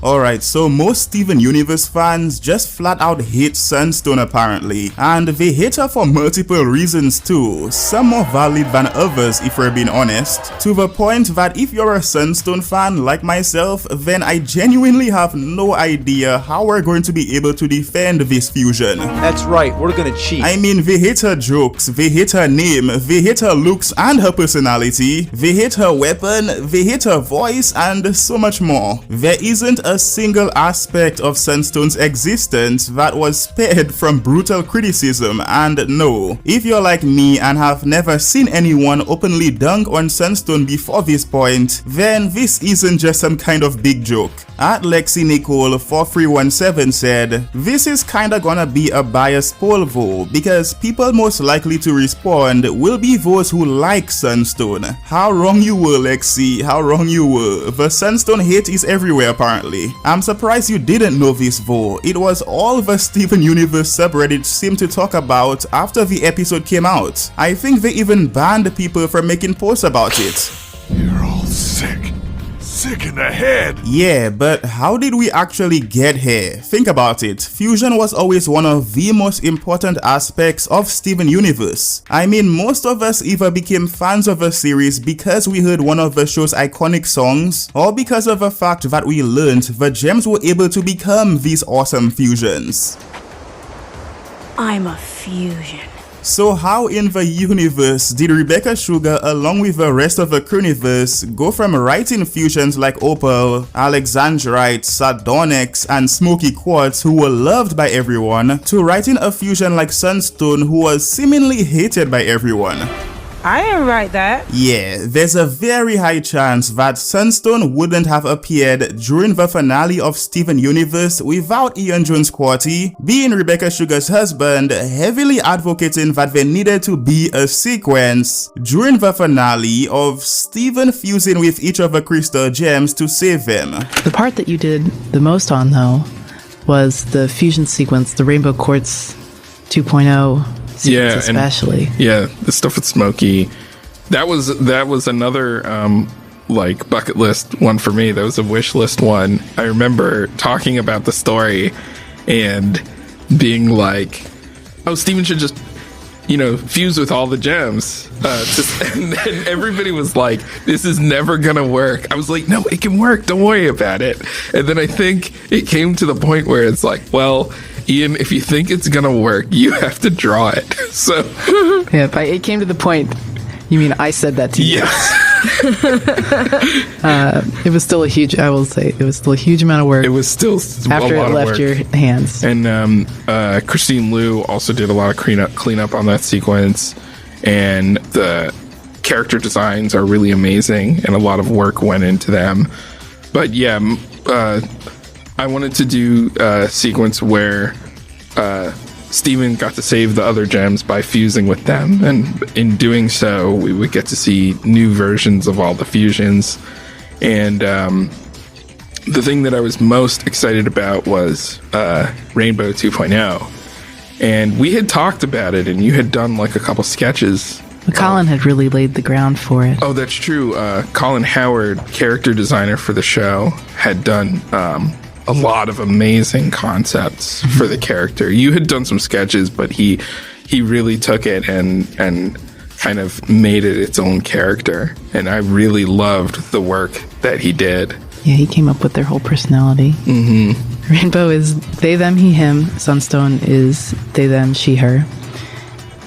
Alright, so most Steven Universe fans just flat out hate Sunstone apparently, and they hate her for multiple reasons too, some more valid than others if we're being honest, to the point that if you're a Sunstone fan like myself, then I genuinely have no idea how we're going to be able to defend this fusion. That's right, we're gonna cheat. I mean, they hate her jokes, they hate her name, they hate her looks and her personality, they hate her weapon, they hate her voice, and so much more. There isn't a single aspect of Sunstone's existence that was spared from brutal criticism, and no, if you're like me and have never seen anyone openly dunk on Sunstone before this point, then this isn't just some kind of big joke. At Lexi Nicole 4317 said, "This is kinda gonna be a biased poll though, because people most likely to respond will be those who like Sunstone." How wrong you were, Lexi, how wrong you were. The Sunstone hate is everywhere apparently. I'm surprised you didn't know this though. It was all the Steven Universe subreddit seemed to talk about after the episode came out. I think they even banned people from making posts about it. You're all sick. Sick in the head. Yeah, but how did we actually get here? Think about it. Fusion was always one of the most important aspects of Steven Universe. I mean, most of us either became fans of a series because we heard one of the show's iconic songs, or because of the fact that we learned the gems were able to become these awesome fusions. I'm a fusion. So how in the universe did Rebecca Sugar along with the rest of the Crewniverse go from writing fusions like Opal, Alexandrite, Sardonyx, and Smoky Quartz who were loved by everyone, to writing a fusion like Sunstone who was seemingly hated by everyone? I didn't write that. Yeah, there's a very high chance that Sunstone wouldn't have appeared during the finale of Steven Universe without Ian Jones-Quartey, being Rebecca Sugar's husband, heavily advocating that there needed to be a sequence during the finale of Steven fusing with each of the crystal gems to save them. The part that you did the most on, though, was the fusion sequence, the Rainbow Quartz 2.0 sequence especially. Yeah, the stuff with Smokey. That was another like bucket list one for me. That was a wish list one. I remember talking about the story and being like, "Oh, Steven should just, fuse with all the gems." And then everybody was like, "This is never gonna work." I was like, "No, it can work. Don't worry about it." And then I think it came to the point where it's like, well, Ian, if you think it's gonna work, you have to draw it. So yeah, but it came to the point. You mean I said that to you? Yes. It was still a huge. I will say it was still a huge amount of work. It was still after a lot it left of work. your hands. And Christine Liu also did a lot of cleanup on that sequence, and the character designs are really amazing, and a lot of work went into them. But yeah, I wanted to do a sequence where Steven got to save the other gems by fusing with them, and in doing so, we would get to see new versions of all the fusions. And the thing that I was most excited about was Rainbow 2.0. And we had talked about it, and you had done like a couple sketches. Colin had really laid the ground for it. Oh, that's true. Colin Howard, character designer for the show, had done a lot of amazing concepts for the character. You had done some sketches, but he really took it and kind of made it its own character. And I really loved the work that he did. Yeah, he came up with their whole personality. Mm-hmm. Rainbow is they, them, he, him. Sunstone is they, them, she, her.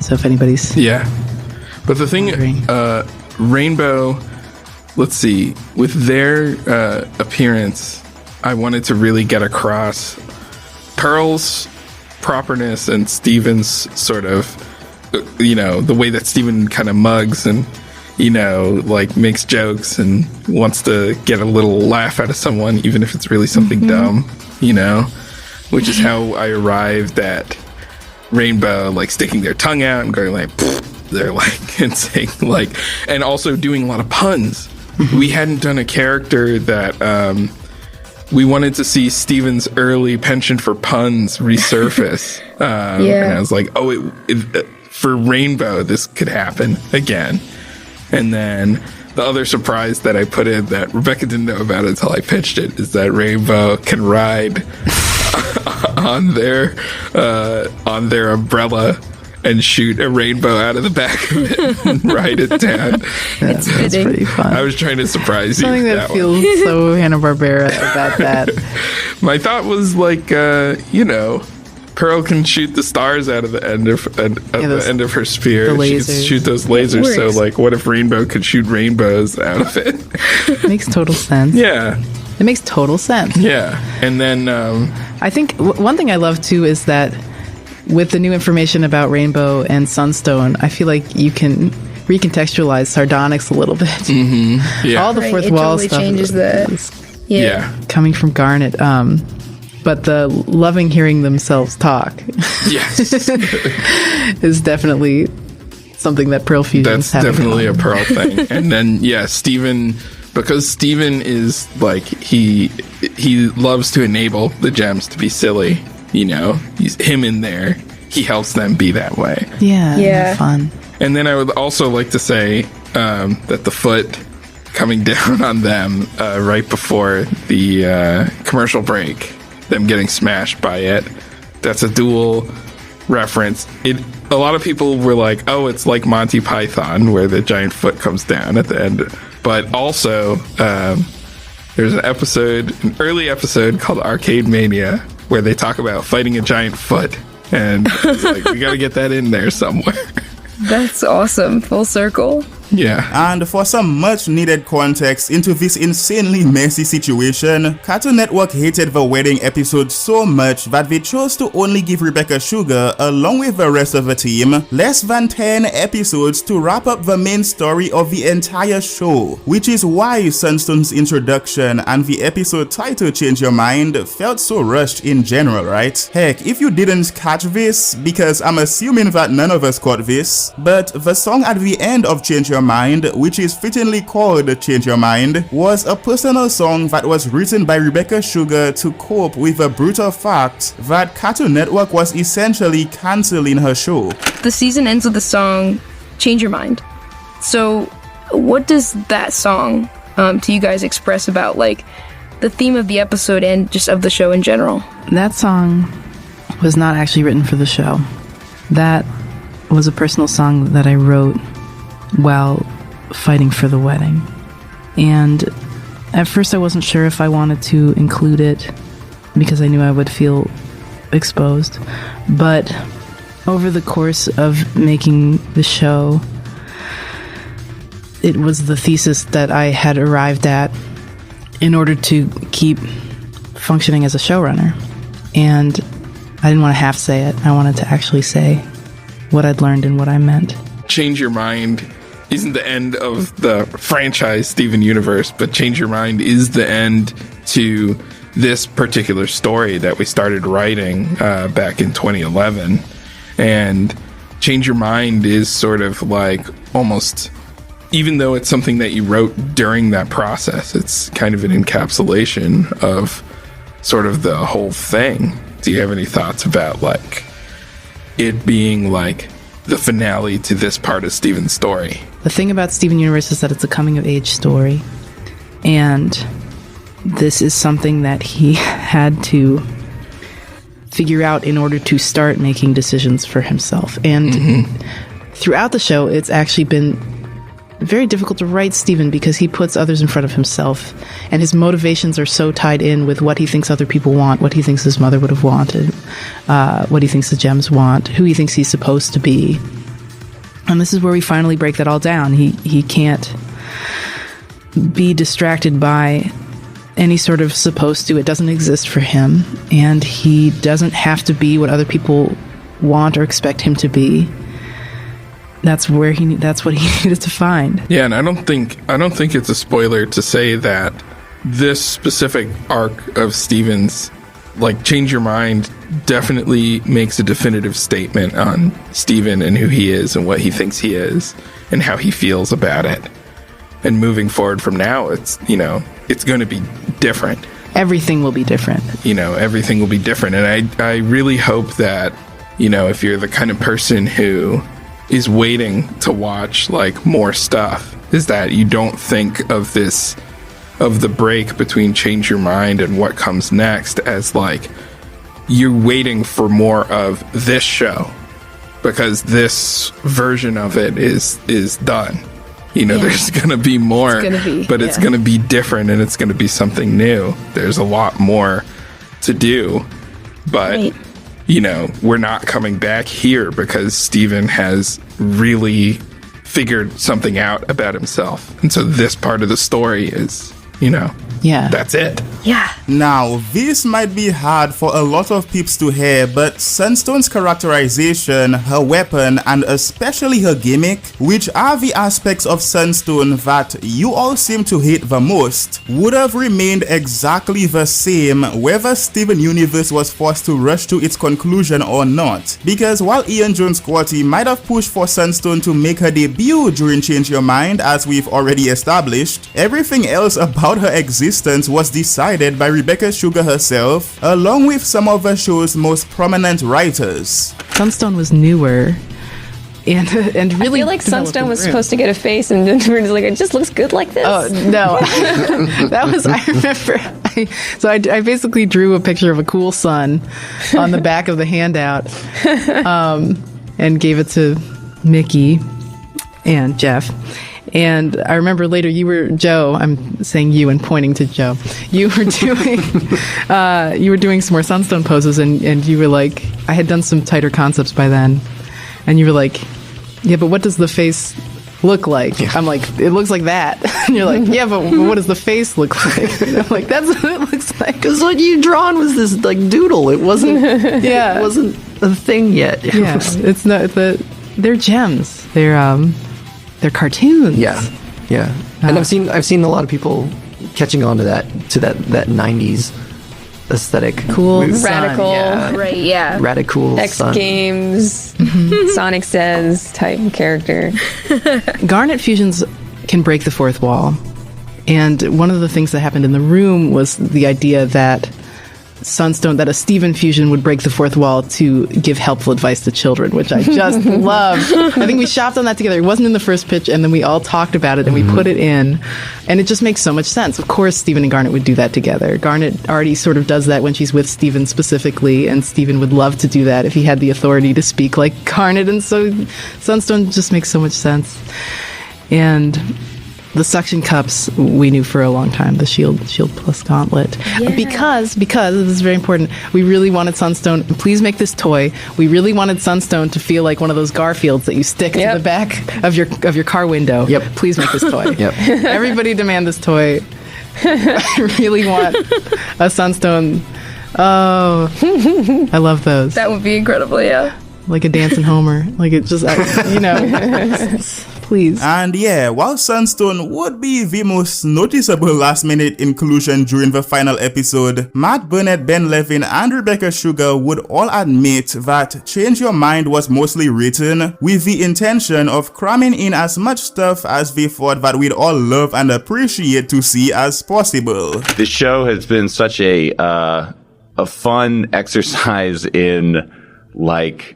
So if anybody's... Yeah. But the thing, Rainbow, let's see, with their appearance, I wanted to really get across Pearl's properness and Steven's sort of, the way that Steven kind of mugs and, like makes jokes and wants to get a little laugh out of someone, even if it's really something dumb, which is how I arrived at Rainbow, like sticking their tongue out and going like, they're like, and saying like, and also doing a lot of puns. We hadn't done a character that, we wanted to see Steven's early penchant for puns resurface. And I was like, for Rainbow, this could happen again. And then the other surprise that I put in that Rebecca didn't know about until I pitched it is that Rainbow can ride on their umbrella and shoot a rainbow out of the back of it and ride it down. That's pretty fun. I was trying to surprise you. Something that feels so Hanna-Barbera about that. My thought was like, Pearl can shoot the stars out of the end of the end of her spear. The She lasers. can shoot those lasers. So, like, what if Rainbow could shoot rainbows out of it? Makes total sense. Yeah. It makes total sense. Yeah. And then, I think one thing I love too is that with the new information about Rainbow and Sunstone, I feel like you can recontextualize sardonyx a little bit. Mm-hmm. Yeah. All the fourth it wall totally stuff changes Yeah. coming from Garnet. But the loving hearing themselves talk Yes. is definitely something that Pearl Fusions That's have in definitely a common. Pearl thing. And then, yeah, Steven, because Steven is like, he loves to enable the gems to be silly. He's him in there. He helps them be that way. Yeah. Fun. And then I would also like to say that the foot coming down on them right before the commercial break, them getting smashed by it, that's a dual reference. A lot of people were like, oh, it's like Monty Python where the giant foot comes down at the end. But also, there's an early episode called Arcade Mania where they talk about fighting a giant foot. And it's like, we got to get that in there somewhere. That's awesome. Full circle. Yeah. And for some much needed context into this insanely messy situation, Cartoon Network hated the wedding episode so much that they chose to only give Rebecca Sugar, along with the rest of the team, less than 10 episodes to wrap up the main story of the entire show, which is why Sunstone's introduction and the episode title Change Your Mind felt so rushed in general, right? Heck, if you didn't catch this, because I'm assuming that none of us caught this, but the song at the end of Change Your Mind, which is fittingly called Change Your Mind, was a personal song that was written by Rebecca Sugar to cope with the brutal fact that Cartoon Network was essentially canceling her show. The season ends with the song Change Your Mind. So what does that song to you guys express about like the theme of the episode and just of the show in general? That song was not actually written for the show. That was a personal song that I wrote while fighting for the wedding. And at first I wasn't sure if I wanted to include it because I knew I would feel exposed. But over the course of making the show, it was the thesis that I had arrived at in order to keep functioning as a showrunner. And I didn't want to half say it. I wanted to actually say what I'd learned and what I meant. Change Your Mind isn't the end of the franchise Steven Universe, but Change Your Mind is the end to this particular story that we started writing back in 2011. And Change Your Mind is sort of like almost, even though it's something that you wrote during that process, it's kind of an encapsulation of sort of the whole thing. Do you have any thoughts about like it being like the finale to this part of Steven's story? The thing about Steven Universe is that it's a coming of age story. And this is something that he had to figure out in order to start making decisions for himself. And throughout the show, it's actually been very difficult to write Steven because he puts others in front of himself, and his motivations are so tied in with what he thinks other people want, what he thinks his mother would have wanted, what he thinks the gems want, who he thinks he's supposed to be. And this is where we finally break that all down. He can't be distracted by any sort of supposed to. It doesn't exist for him, and he doesn't have to be what other people want or expect him to be. That's what he needed to find. Yeah, and I don't think it's a spoiler to say that this specific arc of Steven's, like Change Your Mind, definitely makes a definitive statement on Steven and who he is and what he thinks he is and how he feels about it. And moving forward from now, it's going to be different. Everything will be different. Everything will be different. And I really hope that, if you're the kind of person who is waiting to watch like more stuff, is that you don't think of the break between Change Your Mind and what comes next as like you're waiting for more of this show because this version of it is done. There's going to be more, it's going to be different and it's going to be something new. There's a lot more to do, but we're not coming back here because Steven has really figured something out about himself. And so this part of the story is, that's it. Yeah. Now, this might be hard for a lot of peeps to hear, but Sunstone's characterization, her weapon, and especially her gimmick, which are the aspects of Sunstone that you all seem to hate the most, would have remained exactly the same whether Steven Universe was forced to rush to its conclusion or not. Because while Ian Jones-Quartey might have pushed for Sunstone to make her debut during Change Your Mind, as we've already established, everything else about her existence was decided by Rebecca Sugar herself, along with some of the show's most prominent writers. Sunstone was newer and really. I feel like Sunstone was supposed to get a face, and then we're just like, it just looks good like this. Oh no, I remember. So I basically drew a picture of a cool sun on the back of the handout, and gave it to Mickey and Jeff. And I remember later Joe, I'm saying you and pointing to Joe, you were doing some more Sunstone poses and you were like, I had done some tighter concepts by then. And you were like, yeah, but what does the face look like? Yeah. I'm like, it looks like that. And you're like, yeah, but what does the face look like? And I'm like, that's what it looks like. Because what you drawn was this like doodle. It wasn't, it wasn't a thing yet. Yeah, it's not, they're gems. They're cartoons. Yeah. And I've seen a lot of people catching on to that 90s aesthetic. Cool. Radical. Right, yeah. Radical. X Games, Sonic Says type character. Garnet fusions can break the fourth wall. And one of the things that happened in the room was the idea that a Steven fusion would break the fourth wall to give helpful advice to children, which I just loved. I think we shopped on that together. It wasn't in the first pitch, and then we all talked about it, and we put it in, and it just makes so much sense. Of course, Steven and Garnet would do that together. Garnet already sort of does that when she's with Steven specifically, and Steven would love to do that if he had the authority to speak like Garnet, and so Sunstone just makes so much sense. And the suction cups we knew for a long time, the shield plus gauntlet. Yeah. Because this is very important, we really wanted Sunstone, please make this toy, we really wanted Sunstone to feel like one of those Garfields that you stick to the back of your car window. Yep. Please make this toy. Yep. Everybody demand this toy. I really want a Sunstone. Oh, I love those. That would be incredible, yeah. Like a dancing Homer. Like it just, please. And yeah, while Sunstone would be the most noticeable last-minute inclusion during the final episode, Matt Burnett, Ben Levin, and Rebecca Sugar would all admit that Change Your Mind was mostly written with the intention of cramming in as much stuff as they thought that we'd all love and appreciate to see as possible. This show has been such a fun exercise in like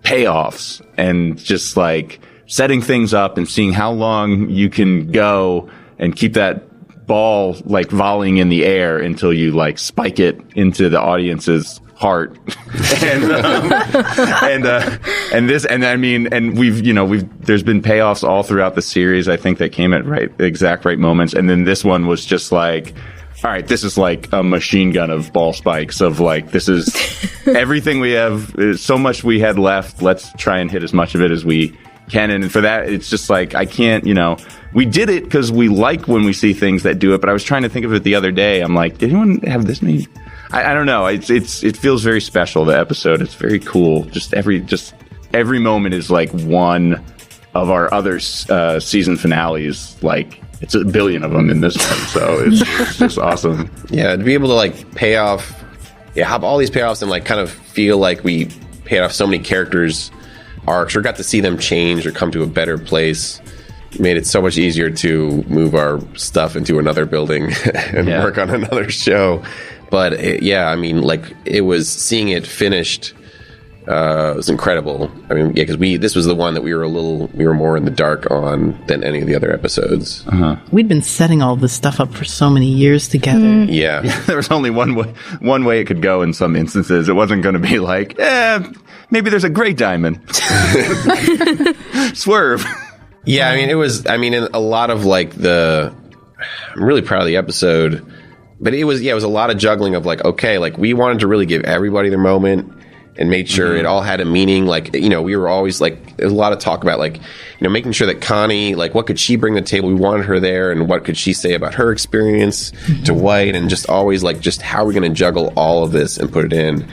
payoffs and just like setting things up and seeing how long you can go and keep that ball like volleying in the air until you like spike it into the audience's heart. And there's been payoffs all throughout the series, I think, that came at the exact right moments. And then this one was just like, all right, this is like a machine gun of ball spikes of like, this is everything we have, so much we had left. Let's try and hit as much of it as we can. And for that, it's just like, I can't, we did it because we like when we see things that do it. But I was trying to think of it the other day. I'm like, did anyone have this many? I don't know. It feels very special, the episode. It's very cool. Just every moment is like one of our other season finales. Like, it's a billion of them in this one, so it's just awesome. Yeah, to be able to like have all these payoffs and like kind of feel like we paid off so many characters' arcs or got to see them change or come to a better place, made it so much easier to move our stuff into another building and work on another show. But it was seeing it finished was incredible. I mean, yeah, because this was the one that we were more in the dark on than any of the other episodes. We'd been setting all this stuff up for so many years together. Yeah. There was only one way it could go in some instances. It wasn't going to be like, maybe there's a gray diamond. Swerve. Yeah, I mean, in a lot of like I'm really proud of the episode, but it was a lot of juggling of like, okay, like we wanted to really give everybody their moment and made sure it all had a meaning. Like, we were always like, there's a lot of talk about like, making sure that Connie, like what could she bring to the table? We wanted her there, and what could she say about her experience to White, and just always like, just how are we going to juggle all of this and put it in?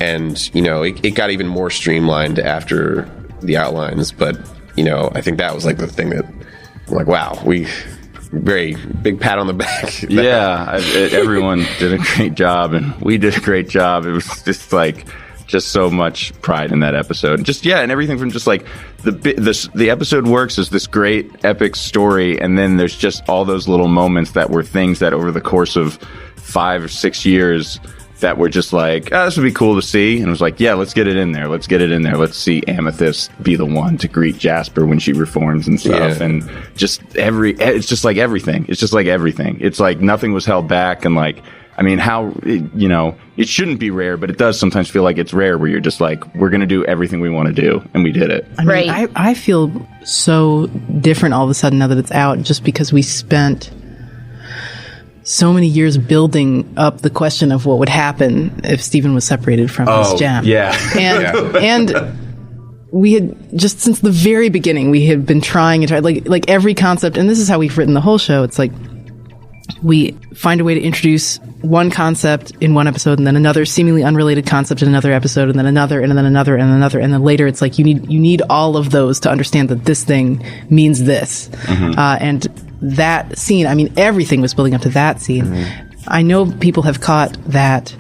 And, it got even more streamlined after the outlines, but, I think that was like the thing that I'm like, wow, very big pat on the back. Yeah, everyone did a great job, and we did a great job. It was just like, just so much pride in that episode. Just, and everything from just like the episode works as this great epic story, and then there's just all those little moments that were things that over the course of 5 or 6 years that were just like, this would be cool to see. And it was like, yeah, let's get it in there. Let's see Amethyst be the one to greet Jasper when she reforms and stuff. Yeah. And just it's just like everything. It's just like everything. It's like nothing was held back. And like, I mean, it shouldn't be rare, but it does sometimes feel like it's rare, where you're just like, we're going to do everything we want to do. And we did it. I mean, I feel so different all of a sudden now that it's out, just because we spent so many years building up the question of what would happen if Stephen was separated from his gem. Yeah. And we had, just since the very beginning, we had been trying like every concept, and this is how we've written the whole show. It's like, we find a way to introduce one concept in one episode, and then another seemingly unrelated concept in another episode, and then another, and then another, and another, and then later it's like you need all of those to understand that this thing means this. And that scene, I mean, everything was building up to that scene. I know people have caught that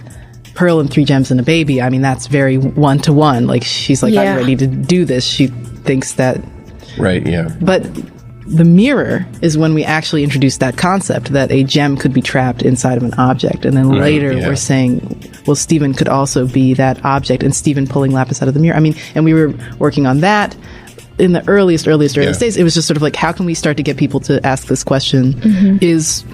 Pearl and 3 Gems and a Baby. I mean, that's very one-to-one. Like, she's like, I'm ready to do this. She thinks that. Right, yeah. But the mirror is when we actually introduced that concept that a gem could be trapped inside of an object. And then later we're saying, well, Stephen could also be that object, and Stephen pulling Lapis out of the mirror. I mean, and we were working on that in the earliest days. It was just sort of like, how can we start to get people to ask this question? Is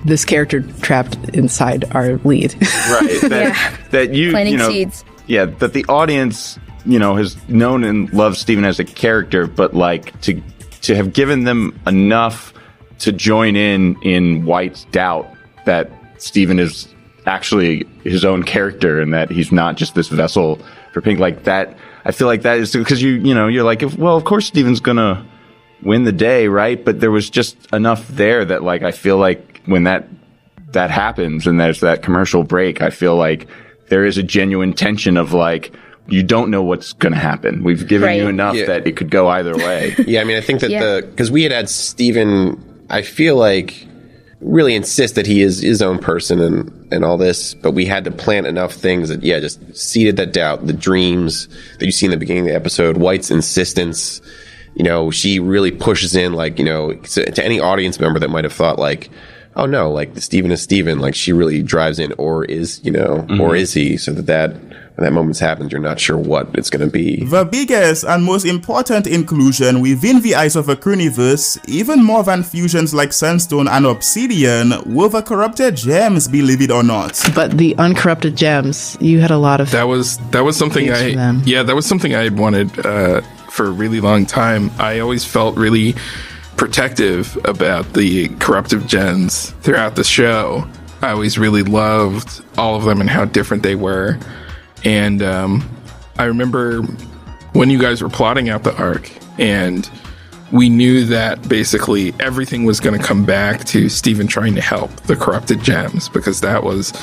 this character trapped inside our lead? Right. That you, planting seeds. Yeah, that the audience, has known and loved Stephen as a character, but like to have given them enough to join in White's doubt that Stephen is actually his own character, and that he's not just this vessel for Pink, like that. I feel like that is because you're like, well, of course Stephen's gonna win the day, right? But there was just enough there that, like, I feel like when that happens and there's that commercial break, I feel like there is a genuine tension of like, you don't know what's going to happen. We've given you enough that it could go either way. Yeah, I mean, I think that because we had Stephen, I feel like, really insist that he is his own person and all this, but we had to plant enough things that, just seeded that doubt, the dreams that you see in the beginning of the episode, White's insistence, she really pushes in, like, to any audience member that might have thought, like, oh no, like, Stephen is Stephen, like, she really drives in, or is, or is he, so that when that moment happens, you're not sure what it's going to be. The biggest and most important inclusion within the Eyes of a Cruniverse, even more than fusions like Sunstone and Obsidian, were the corrupted gems, believe it or not. But the uncorrupted gems, you had a lot of... That was something that was something I had wanted for a really long time. I always felt really protective about the corruptive gems throughout the show. I always really loved all of them and how different they were. And I remember when you guys were plotting out the arc, and we knew that basically everything was going to come back to Stephen trying to help the corrupted gems, because that was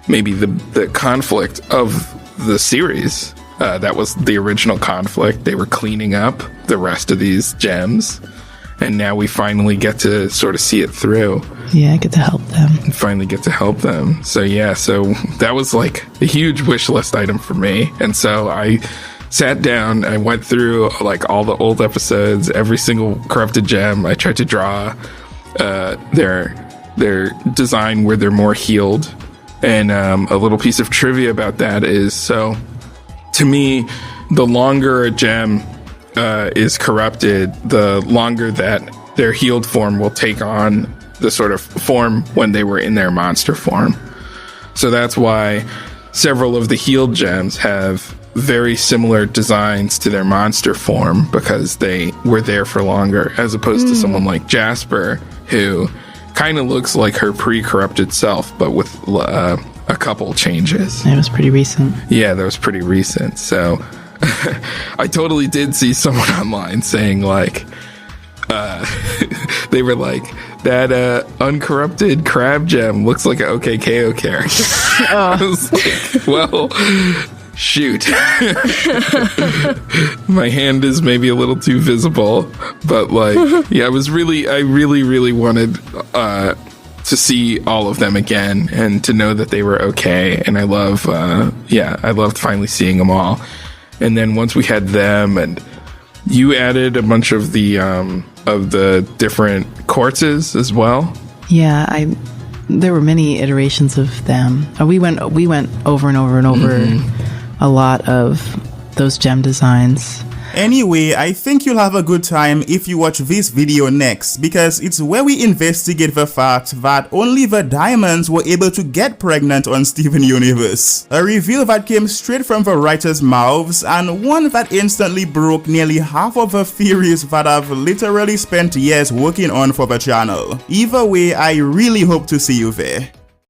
maybe the conflict of the series. That was the original conflict. They were cleaning up the rest of these gems, and now we finally get to sort of see it through. Yeah, I get to help them. Finally get to help them. So that was like a huge wish list item for me. And so I sat down, I went through like all the old episodes, every single corrupted gem. I tried to draw their design where they're more healed. And a little piece of trivia about that is, so to me, the longer a gem is corrupted, the longer that their healed form will take on the sort of form when they were in their monster form. So that's why several of the healed gems have very similar designs to their monster form, because they were there for longer, as opposed to someone like Jasper, who kind of looks like her pre-corrupted self, but with a couple changes. It was pretty recent. Yeah, that was pretty recent. So I totally did see someone online saying, like, they were like, that uncorrupted crab gem looks like an OKKO character. I was like, well, shoot. My hand is maybe a little too visible, but like, yeah, I really wanted to see all of them again and to know that they were okay. And I loved finally seeing them all. And then once we had them, and you added a bunch of the different quartzes as well. Yeah, there were many iterations of them. We went over and over and over a lot of those gem designs. Anyway, I think you'll have a good time if you watch this video next, because it's where we investigate the fact that only the diamonds were able to get pregnant on Steven Universe. A reveal that came straight from the writers' mouths, and one that instantly broke nearly half of the theories that I've literally spent years working on for the channel. Either way, I really hope to see you there.